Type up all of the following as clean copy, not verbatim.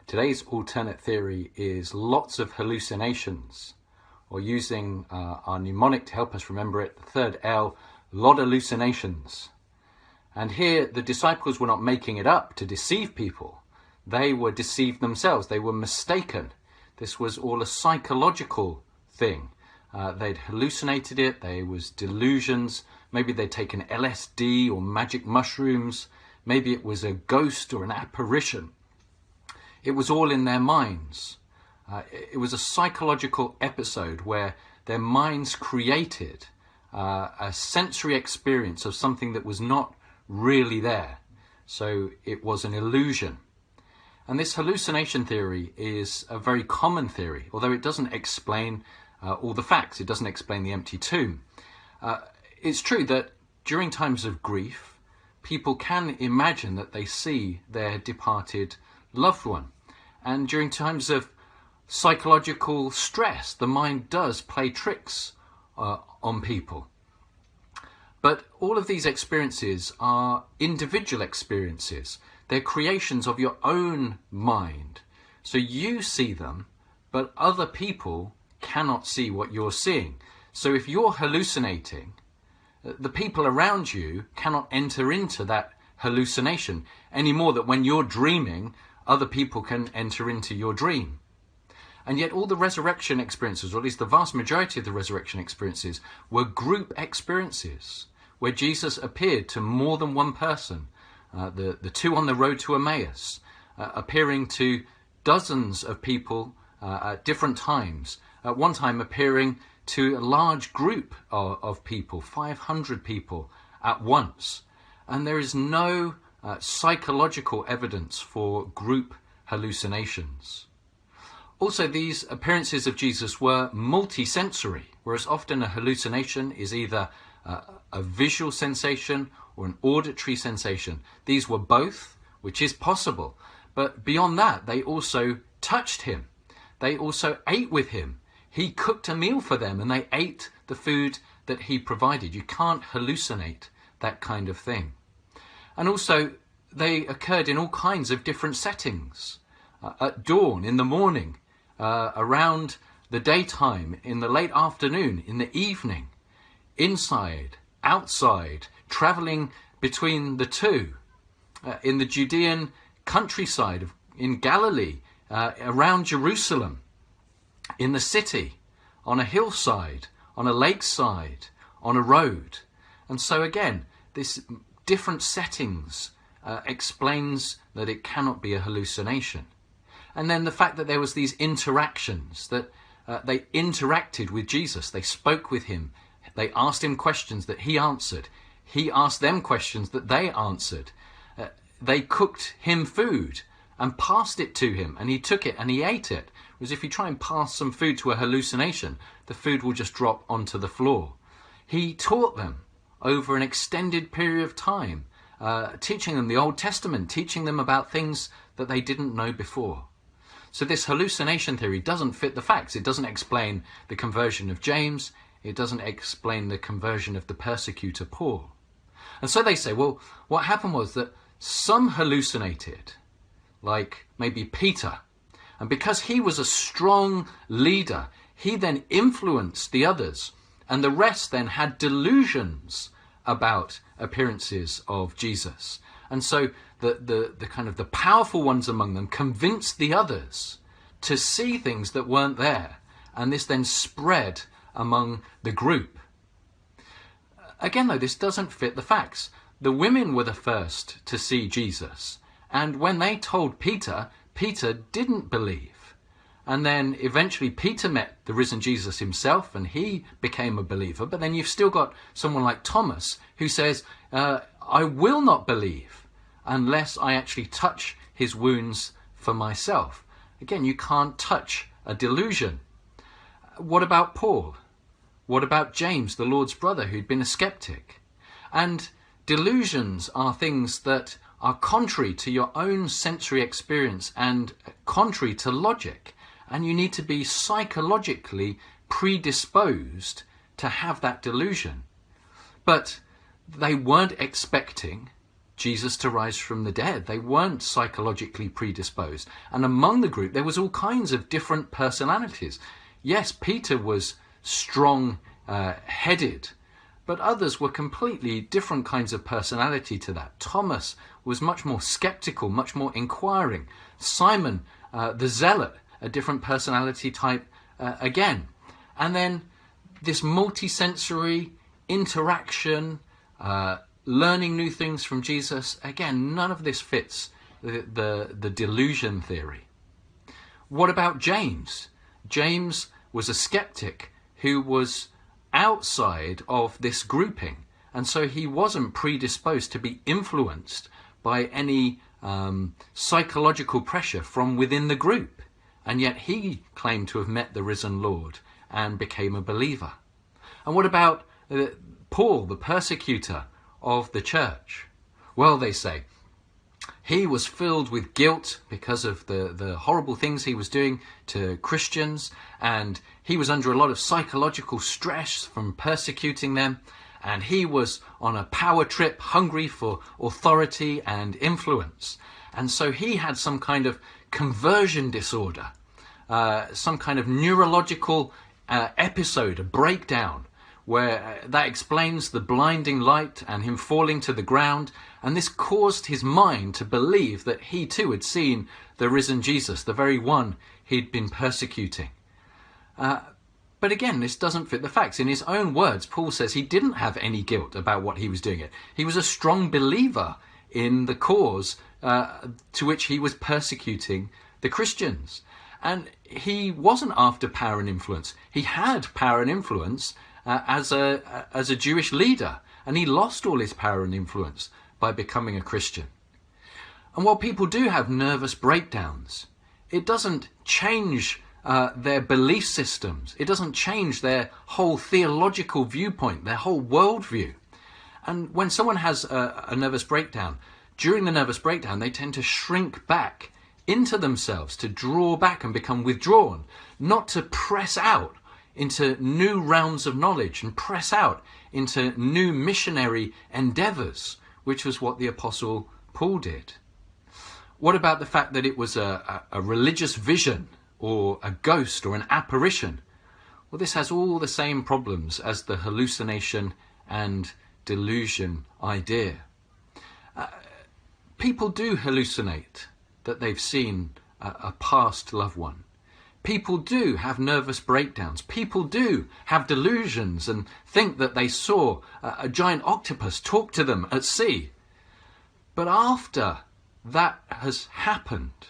Today's alternate theory is lots of hallucinations, or using our mnemonic to help us remember it, the third L, lot of hallucinations. And here the disciples were not making it up to deceive people. They were deceived themselves. They were mistaken. This was all a psychological thing. They'd hallucinated it. There was delusions. Maybe they'd taken LSD or magic mushrooms. Maybe it was a ghost or an apparition. It was all in their minds. It was a psychological episode where their minds created a sensory experience of something that was not really there. So it was an illusion. And this hallucination theory is a very common theory, although it doesn't explain all the facts. It doesn't explain the empty tomb. It's true that during times of grief, people can imagine that they see their departed loved one. And during times of psychological stress, the mind does play tricks on people. But all of these experiences are individual experiences. They're creations of your own mind. So you see them, but other people cannot see what you're seeing. So if you're hallucinating, the people around you cannot enter into that hallucination any more than when you're dreaming, other people can enter into your dream. And yet all the resurrection experiences, or at least the vast majority of the resurrection experiences, were group experiences where Jesus appeared to more than one person. The two on the road to Emmaus, appearing to dozens of people at different times. At one time appearing to a large group of people, 500 people at once. And there is no psychological evidence for group hallucinations. Also, these appearances of Jesus were multisensory, whereas often a hallucination is either a visual sensation or an auditory sensation. These were both, which is possible. But beyond that, they also touched him. They also ate with him. He cooked a meal for them and they ate the food that he provided. You can't hallucinate that kind of thing. And also, they occurred in all kinds of different settings. At dawn, in the morning, around the daytime, in the late afternoon, in the evening, inside, outside, travelling between the two, in the Judean countryside, in Galilee, around Jerusalem, in the city, on a hillside, on a lakeside, on a road. And so again, this different settings explains that it cannot be a hallucination. And then the fact that there was these interactions, that they interacted with Jesus, they spoke with him, they asked him questions that he answered, he asked them questions that they answered. They cooked him food and passed it to him, and he took it and he ate it. Whereas if you try and pass some food to a hallucination, the food will just drop onto the floor. He taught them over an extended period of time, teaching them the Old Testament, teaching them about things that they didn't know before. So this hallucination theory doesn't fit the facts. It doesn't explain the conversion of James. It doesn't explain the conversion of the persecutor Paul. And so they say, well, what happened was that some hallucinated, like maybe Peter. And because he was a strong leader, he then influenced the others. And the rest then had delusions about appearances of Jesus. And so the kind of the powerful ones among them convinced the others to see things that weren't there. And this then spread among the group. Again, though, this doesn't fit the facts. The women were the first to see Jesus. And when they told Peter, Peter didn't believe. And then eventually Peter met the risen Jesus himself and he became a believer. But then you've still got someone like Thomas who says, I will not believe unless I actually touch his wounds for myself. Again, you can't touch a delusion. What about Paul? What about James, the Lord's brother, who'd been a skeptic? And delusions are things that are contrary to your own sensory experience and contrary to logic. And you need to be psychologically predisposed to have that delusion. But they weren't expecting Jesus to rise from the dead. They weren't psychologically predisposed. And among the group, there was all kinds of different personalities. Yes, Peter was strong-headed, but others were completely different kinds of personality to that. Thomas was much more skeptical, much more inquiring. Simon, the zealot, a different personality type again. And then this multi-sensory interaction, learning new things from Jesus. Again, none of this fits the delusion theory. What about James? James was a skeptic who was outside of this grouping, and so he wasn't predisposed to be influenced by any psychological pressure from within the group, and yet he claimed to have met the risen Lord and became a believer. And what about Paul, the persecutor of the church? Well, they say he was filled with guilt because of the horrible things he was doing to Christians, and he was under a lot of psychological stress from persecuting them, and he was on a power trip, hungry for authority and influence. And so he had some kind of conversion disorder, some kind of neurological episode, a breakdown, where that explains the blinding light and him falling to the ground. And this caused his mind to believe that he too had seen the risen Jesus, the very one he'd been persecuting. But again, this doesn't fit the facts. In his own words, Paul says he didn't have any guilt about what he was doing. He was a strong believer in the cause to which he was persecuting the Christians. And he wasn't after power and influence. He had power and influence as a Jewish leader, and he lost all his power and influence by becoming a Christian. And while people do have nervous breakdowns, it doesn't change their belief systems. It doesn't change their whole theological viewpoint, their whole worldview. And when someone has a nervous breakdown, during the nervous breakdown, they tend to shrink back into themselves, to draw back and become withdrawn, not to press out into new realms of knowledge and press out into new missionary endeavors, which was what the Apostle Paul did. What about the fact that it was a religious vision or a ghost or an apparition? Well, this has all the same problems as the hallucination and delusion idea. People do hallucinate that they've seen a past loved one. People do have nervous breakdowns. People do have delusions and think that they saw a giant octopus talk to them at sea. But after that has happened,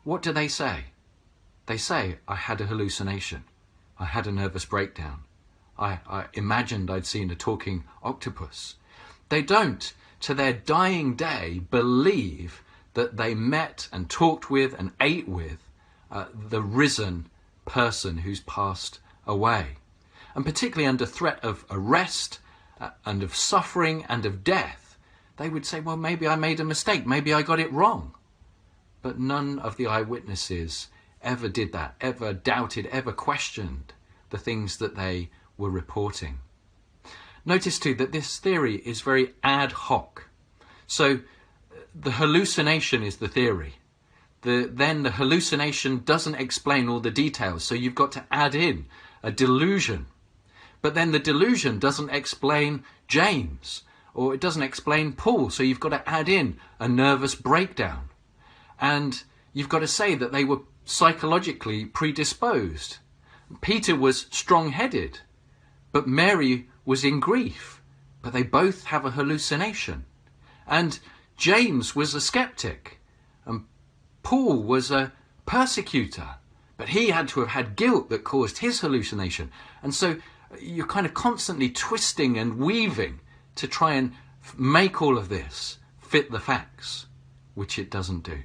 what do they say? They say, I had a hallucination. I had a nervous breakdown. I imagined I'd seen a talking octopus. They don't, to their dying day, believe that they met and talked with and ate with the risen person who's passed away. And particularly under threat of arrest and of suffering and of death, they would say, well, maybe I made a mistake, maybe I got it wrong. But none of the eyewitnesses ever did that, ever doubted, ever questioned the things that they were reporting. Notice too that this theory is very ad hoc. So the hallucination is the theory. Then the hallucination doesn't explain all the details, so you've got to add in a delusion. But then the delusion doesn't explain James, or it doesn't explain Paul, so you've got to add in a nervous breakdown. And you've got to say that they were psychologically predisposed. Peter was strong-headed, but Mary was in grief, but they both have a hallucination. And James was a skeptic, and Paul was a persecutor, but he had to have had guilt that caused his hallucination. And so you're kind of constantly twisting and weaving to try and make all of this fit the facts, which it doesn't do.